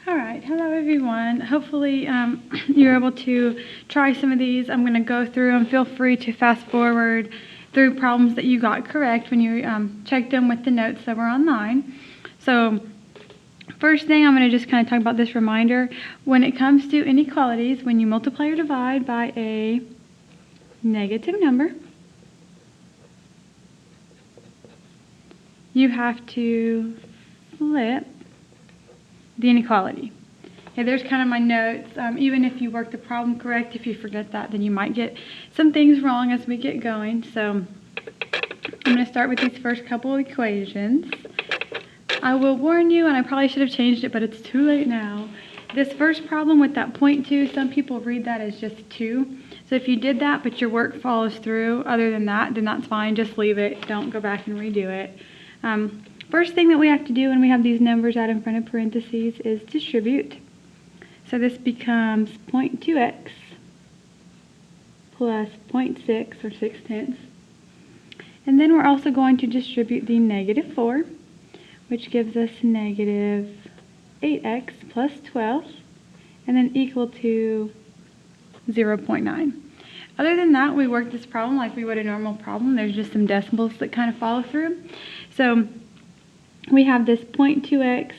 All right, hello everyone. Hopefully you're able to try some of these. I'm going to go through them. Feel free to fast forward through problems that you got correct when you checked them with the notes that were online. So first thing, I'm going to just kind of talk about this reminder. When it comes to inequalities, when you multiply or divide by a negative number, you have to flip the inequality. Okay, there's kind of my notes. Even if you work the problem correct, if you forget that, then you might get some things wrong as we get going. So I'm going to start with these first couple of equations. I will warn you, and I probably should have changed it, but it's too late now. This first problem with that 0.2, some people read that as just 2. So if you did that, but your work follows through other than that, then that's fine. Just leave it. Don't go back and redo it. First thing that we have to do when we have these numbers out in front of parentheses is distribute. So this becomes 0.2x plus 0.6 or 6/10. And then we're also going to distribute the negative 4, which gives us negative 8x plus 12, and then equal to 0.9. Other than that, we work this problem like we would a normal problem. There's just some decimals that kind of follow through. So we have this 0.2x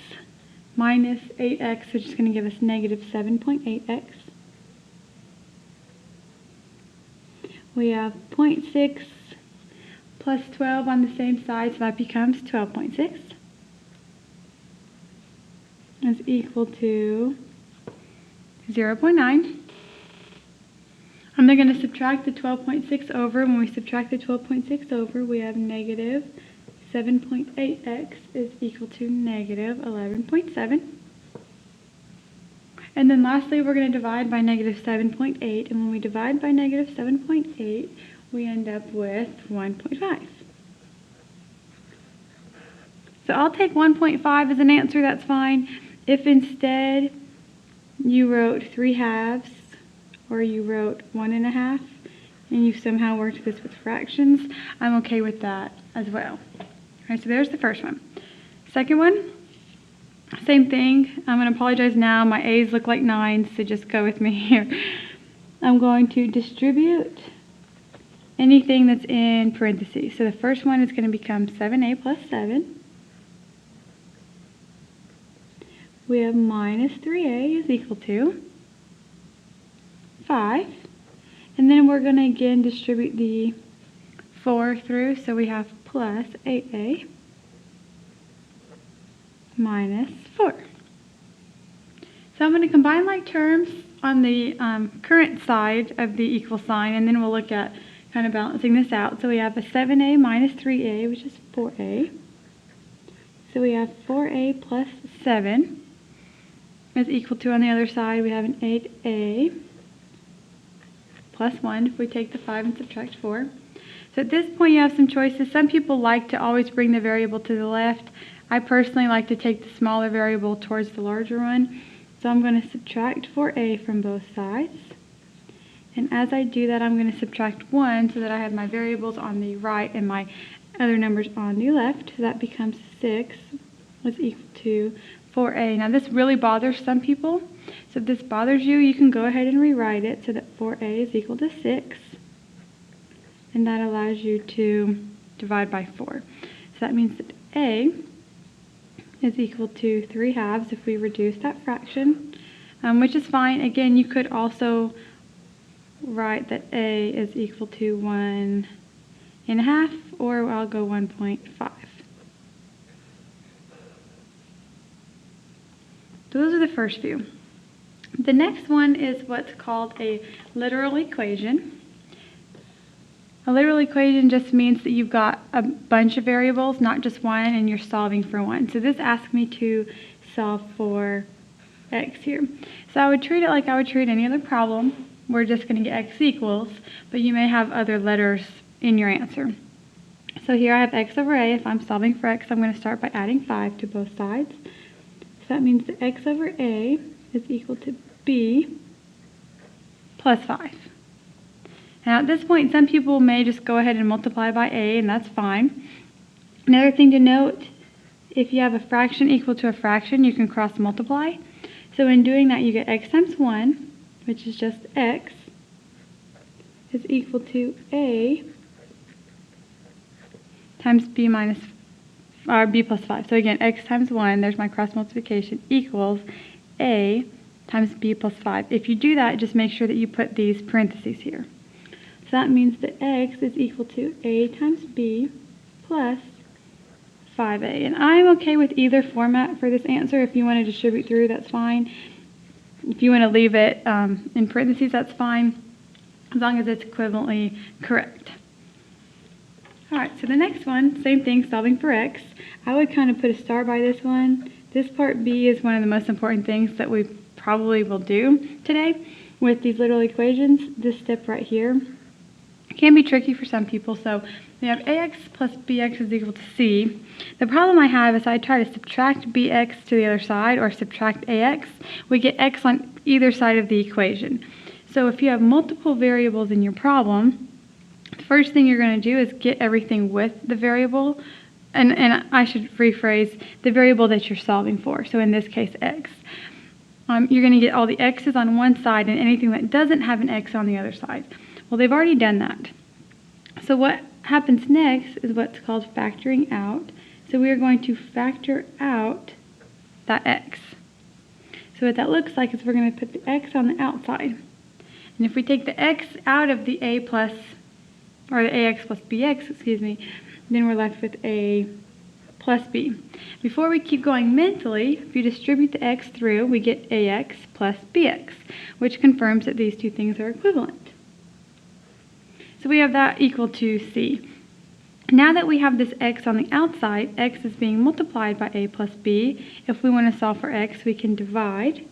minus 8x, which is going to give us negative 7.8x. We have 0.6 plus 12 on the same side, so that becomes 12.6. Is equal to 0.9. I'm then going to subtract the 12.6 over. When we subtract the 12.6 over, we have negative 7.8x is equal to negative 11.7. And then lastly, we're going to divide by negative 7.8. And when we divide by negative 7.8, we end up with 1.5. So I'll take 1.5 as an answer, that's fine. If instead you wrote 3/2 or you wrote 1.5 and you somehow worked this with fractions, I'm okay with that as well. All right, so there's the first one. Second one, same thing. I'm going to apologize now. My A's look like 9s, so just go with me here. I'm going to distribute anything that's in parentheses. So the first one is going to become 7a plus 7. We have minus 3a is equal to 5. And then we're going to again distribute the 4 through, so we have plus 8a minus 4. So I'm going to combine like terms on the current side of the equal sign, and then we'll look at kind of balancing this out. So we have a 7a minus 3a, which is 4a. So we have 4a plus 7 is equal to, on the other side, we have an 8a plus 1 if we take the 5 and subtract 4. So at this point you have some choices. Some people like to always bring the variable to the left. I personally like to take the smaller variable towards the larger one. So I'm going to subtract 4a from both sides. And as I do that, I'm going to subtract 1 so that I have my variables on the right and my other numbers on the left. So that becomes 6 is equal to 4a. Now this really bothers some people. So if this bothers you, you can go ahead and rewrite it so that 4a is equal to 6. And that allows you to divide by 4. So that means that a is equal to 3/2 if we reduce that fraction, which is fine. Again, you could also write that a is equal to 1.5, or I'll go 1.5. So those are the first few. The next one is what's called a literal equation. A literal equation just means that you've got a bunch of variables, not just one, and you're solving for one. So this asks me to solve for x here. So I would treat it like I would treat any other problem. We're just going to get x equals, but you may have other letters in your answer. So here I have x over a. If I'm solving for x, I'm going to start by adding 5 to both sides. So that means that x over a is equal to b plus 5. Now at this point, some people may just go ahead and multiply by a, and that's fine. Another thing to note, if you have a fraction equal to a fraction, you can cross multiply. So in doing that, you get x times 1, which is just x, is equal to a times b minus, or b plus 5. So again, x times 1, there's my cross multiplication, equals a times b plus 5. If you do that, just make sure that you put these parentheses here. So that means that x is equal to a times b plus 5a. And I'm okay with either format for this answer. If you want to distribute through, that's fine. If you want to leave it in parentheses, that's fine, as long as it's equivalently correct. Alright, so the next one, same thing, solving for x. I would kind of put a star by this one. This part B is one of the most important things that we probably will do today with these little equations. This step right here can be tricky for some people. So we have ax plus bx is equal to c. The problem I have is I try to subtract bx to the other side or subtract ax. We get x on either side of the equation. So if you have multiple variables in your problem, the first thing you're going to do is get everything with the variable, and I should rephrase, the variable that you're solving for. So in this case, x. You're going to get all the x's on one side and anything that doesn't have an x on the other side. Well, they've already done that. So what happens next is what's called factoring out. So we are going to factor out that x. So what that looks like is we're going to put the x on the outside. And if we take the x out of the a plus, or the ax plus bx, excuse me, then we're left with a plus b. Before we keep going mentally, if you distribute the x through, we get ax plus bx, which confirms that these two things are equivalent. So we have that equal to c. Now that we have this x on the outside, x is being multiplied by a plus b. If we want to solve for x, we can divide.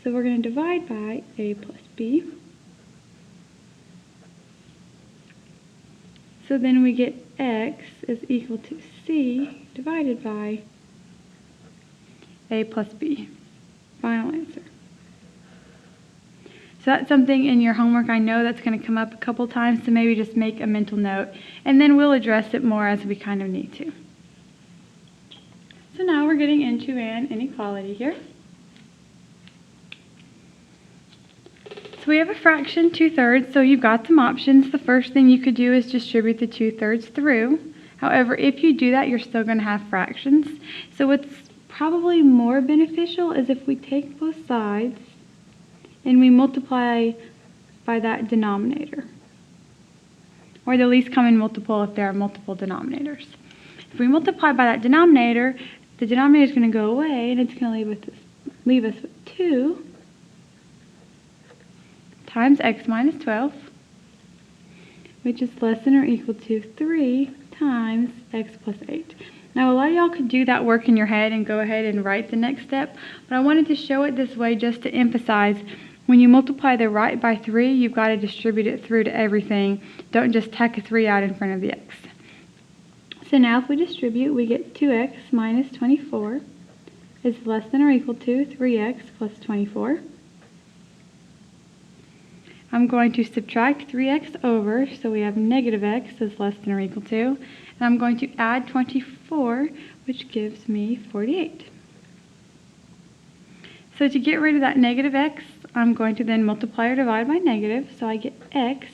So we're going to divide by a plus b. So then we get x is equal to c divided by a plus b. Final answer. So that's something in your homework I know that's going to come up a couple times, so maybe just make a mental note, and then we'll address it more as we kind of need to. So now we're getting into an inequality here. So we have a fraction 2/3, so you've got some options. The first thing you could do is distribute the 2/3 through. However, if you do that, you're still going to have fractions. So what's probably more beneficial is if we take both sides and we multiply by that denominator, or the least common multiple if there are multiple denominators. If we multiply by that denominator, the denominator is going to go away, and it's going to leave us with 2 times x minus 12, which is less than or equal to 3 times x plus 8. Now, a lot of y'all could do that work in your head and go ahead and write the next step, but I wanted to show it this way just to emphasize when you multiply the right by 3, you've got to distribute it through to everything. Don't just tack a 3 out in front of the x. So now if we distribute, we get 2x minus 24 is less than or equal to 3x plus 24. I'm going to subtract 3x over, so we have negative x is less than or equal to, and I'm going to add 24, which gives me 48. So to get rid of that negative x, I'm going to then multiply or divide by negative, so I get x,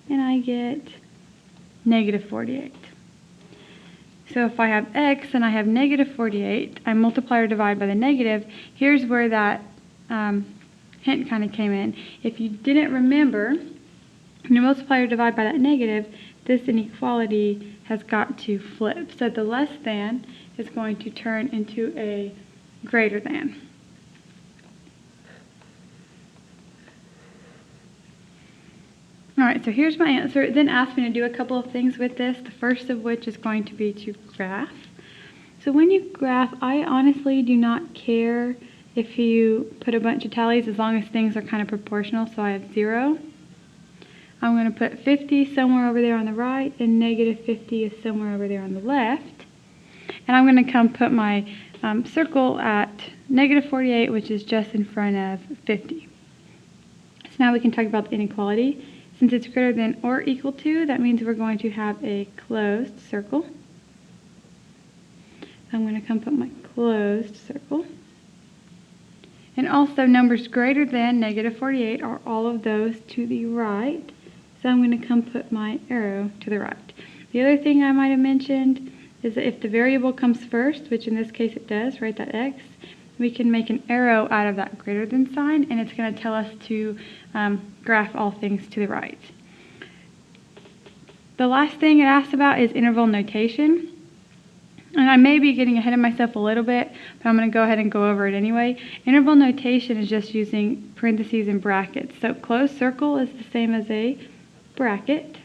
and I get negative 48. So if I have x and I have negative 48, I multiply or divide by the negative. Here's where that hint kind of came in. If you didn't remember, when you multiply or divide by that negative, this inequality has got to flip. So the less than is going to turn into a greater than. Alright, so here's my answer. It then asked me to do a couple of things with this, the first of which is going to be to graph. So when you graph, I honestly do not care if you put a bunch of tallies as long as things are kind of proportional. So I have 0. I'm going to put 50 somewhere over there on the right, and negative 50 is somewhere over there on the left. And I'm going to come put my circle at negative 48, which is just in front of 50. So now we can talk about the inequality. Since it's greater than or equal to, that means we're going to have a closed circle. I'm going to come put my closed circle. And also numbers greater than -48 are all of those to the right. So I'm going to come put my arrow to the right. The other thing I might have mentioned is that if the variable comes first, which in this case it does, right, that x, we can make an arrow out of that greater than sign, and it's going to tell us to graph all things to the right. The last thing it asks about is interval notation. And I may be getting ahead of myself a little bit, but I'm going to go ahead and go over it anyway. Interval notation is just using parentheses and brackets. So closed circle is the same as a bracket.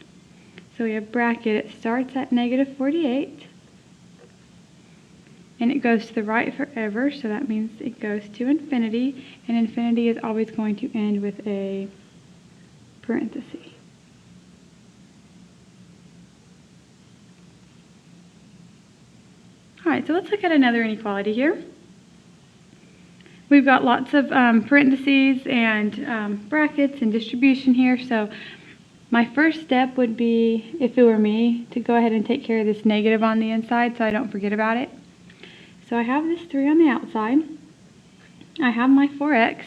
So we have bracket, it starts at -48. And it goes to the right forever, so that means it goes to infinity. And infinity is always going to end with a parenthesis. Alright, so let's look at another inequality here. We've got lots of parentheses and brackets and distribution here, so my first step would be, if it were me, to go ahead and take care of this negative on the inside so I don't forget about it. So I have this 3 on the outside. I have my 4x.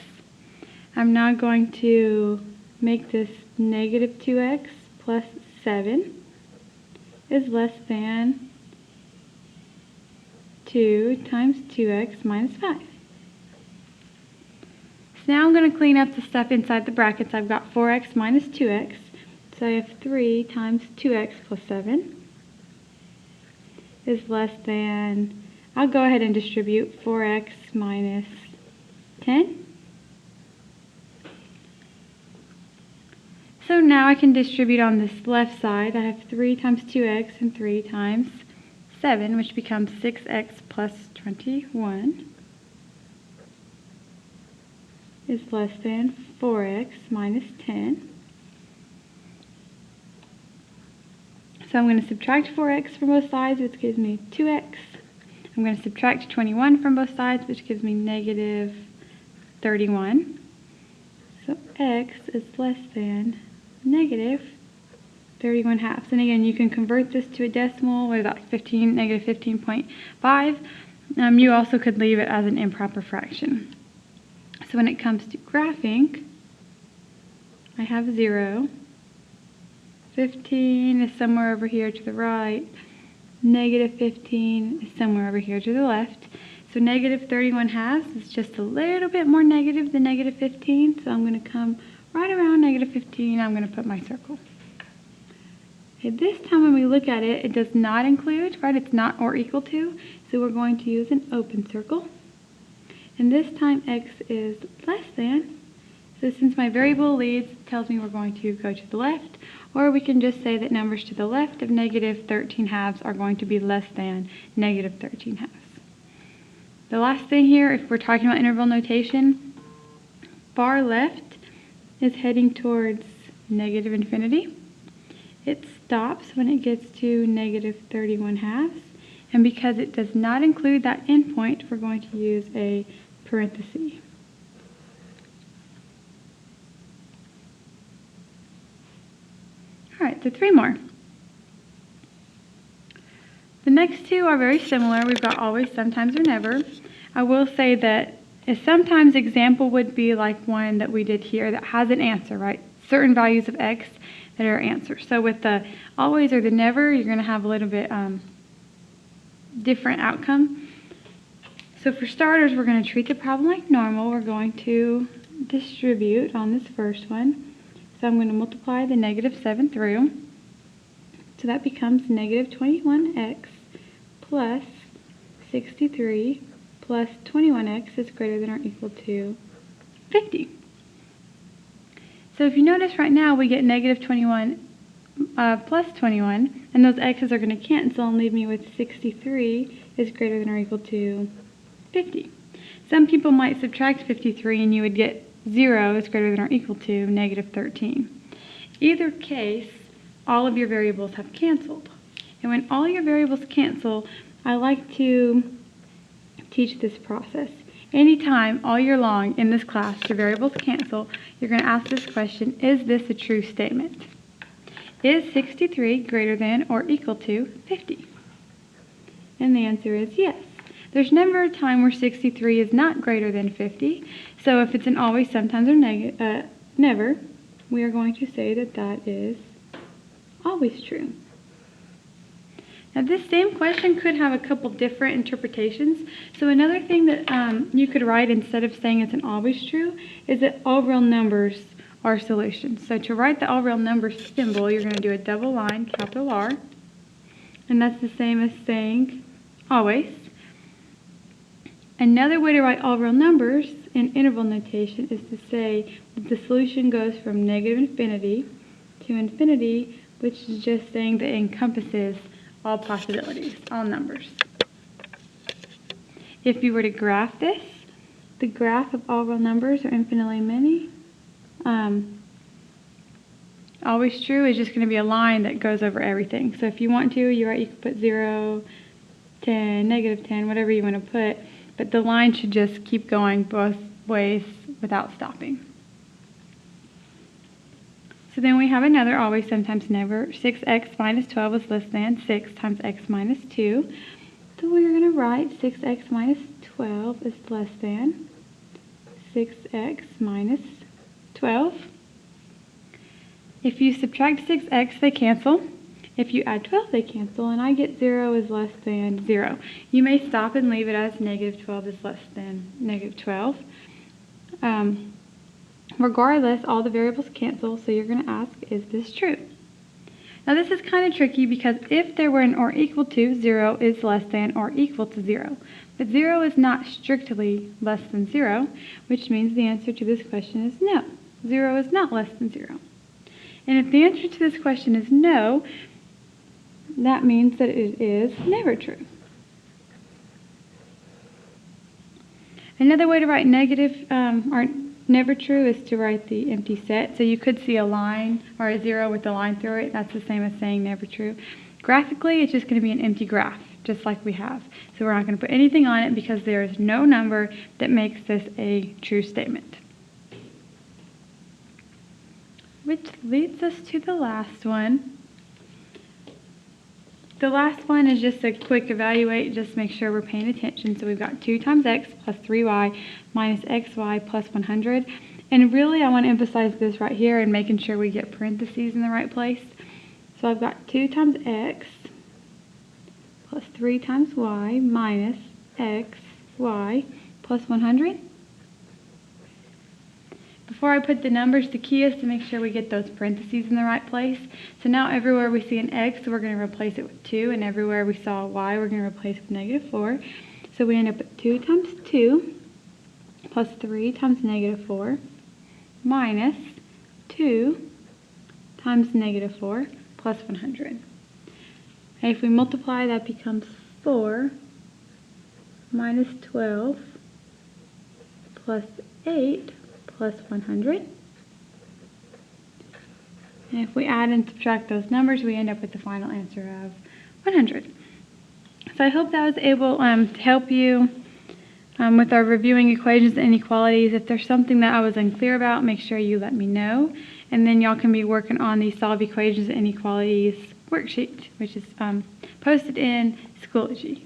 I'm now going to make this -2x plus 7 is less than 2 times 2x minus 5. So now I'm going to clean up the stuff inside the brackets. I've got 4x minus 2x. So I have 3 times 2x plus 7 is less than, I'll go ahead and distribute 4x minus 10. So now I can distribute on this left side. I have 3 times 2x and 3 times 7, which becomes 6x plus 21 is less than 4x minus 10. So I'm going to subtract 4x from both sides, which gives me 2x. I'm going to subtract 21 from both sides, which gives me -31. So x is less than -31/2. And again, you can convert this to a decimal with about -15.5. You also could leave it as an improper fraction. So when it comes to graphing, I have 0. 15 is somewhere over here to the right. -15 is somewhere over here to the left. So -31/2 is just a little bit more negative than -15. So I'm going to come right around -15. I'm going to put my circle. Okay, this time when we look at it, it does not include, right? It's not or equal to. So we're going to use an open circle. And this time x is less than. So since my variable leads, it tells me we're going to go to the left, or we can just say that numbers to the left of -13/2 are going to be less than -13/2. The last thing here, if we're talking about interval notation, far left is heading towards -infinity. It stops when it gets to -31/2, and because it does not include that endpoint, we're going to use a parenthesis. Alright, so 3 more. The next 2 are very similar. We've got always, sometimes, or never. I will say that a sometimes example would be like one that we did here that has an answer, right? Certain values of x that are answers. So with the always or the never, you're going to have a little bit different outcome. So for starters, we're going to treat the problem like normal. We're going to distribute on this first one. So I'm going to multiply the -7 through. So that becomes -21x plus 63 plus 21x is greater than or equal to 50. So if you notice right now, we get -21 plus 21, and those x's are going to cancel and leave me with 63 is greater than or equal to 50. Some people might subtract 53 and you would get 0 is greater than or equal to -13. Either case, all of your variables have canceled. And when all your variables cancel, I like to teach this process. Anytime all year long in this class your variables cancel, you're going to ask this question, is this a true statement? Is 63 greater than or equal to 50? And the answer is yes. There's never a time where 63 is not greater than 50. So if it's an always, sometimes, or never, we are going to say that that is always true. Now this same question could have a couple different interpretations. So another thing that you could write instead of saying it's an always true is that all real numbers are solutions. So to write the all real number symbol, you're going to do a double line, capital R, and that's the same as saying always. Another way to write all real numbers in interval notation is to say that the solution goes from negative infinity to infinity, which is just saying that it encompasses all possibilities, all numbers. If you were to graph this, the graph of all real numbers are infinitely many. Always true is just going to be a line that goes over everything. So if you want to, you could put 0, 10, negative 10, whatever you want to put, but the line should just keep going both ways without stopping. So then we have another always, sometimes, never. 6x minus 12 is less than 6 times x minus 2. So we're going to write 6x minus 12 is less than 6x minus 12. If you subtract 6x, they cancel. If you add 12, they cancel, and I get 0 is less than 0. You may stop and leave it as negative 12 is less than negative 12. Regardless, all the variables cancel, so you're going to ask, is this true? Now this is kind of tricky because if there were an or equal to, 0 is less than or equal to 0. But 0 is not strictly less than 0, which means the answer to this question is no. 0 is not less than 0. And if the answer to this question is no, that means that it is never true. Another way to write negative or never true is to write the empty set. So you could see a line or a 0 with a line through it. That's the same as saying never true. Graphically, it's just going to be an empty graph, just like we have. So we're not going to put anything on it because there is no number that makes this a true statement. Which leads us to the last one. The last one is just a quick evaluate, just make sure we're paying attention. So we've got 2 times x plus 3y minus xy plus 100. And really I want to emphasize this right here and making sure we get parentheses in the right place. So I've got 2 times x plus 3 times y minus xy plus 100. Before I put the numbers, the key is to make sure we get those parentheses in the right place. So now everywhere we see an x, we're going to replace it with 2, and everywhere we saw a y, we're going to replace it with negative 4. So we end up with 2 times 2 plus 3 times negative 4 minus 2 times negative 4 plus 100. And if we multiply, that becomes 4 minus 12 plus 8 plus 100. And if we add and subtract those numbers, we end up with the final answer of 100. So I hope that was able to help you with our reviewing equations and inequalities. If there's something that I was unclear about, make sure you let me know. And then y'all can be working on the Solve Equations and Inequalities worksheet, which is posted in Schoology.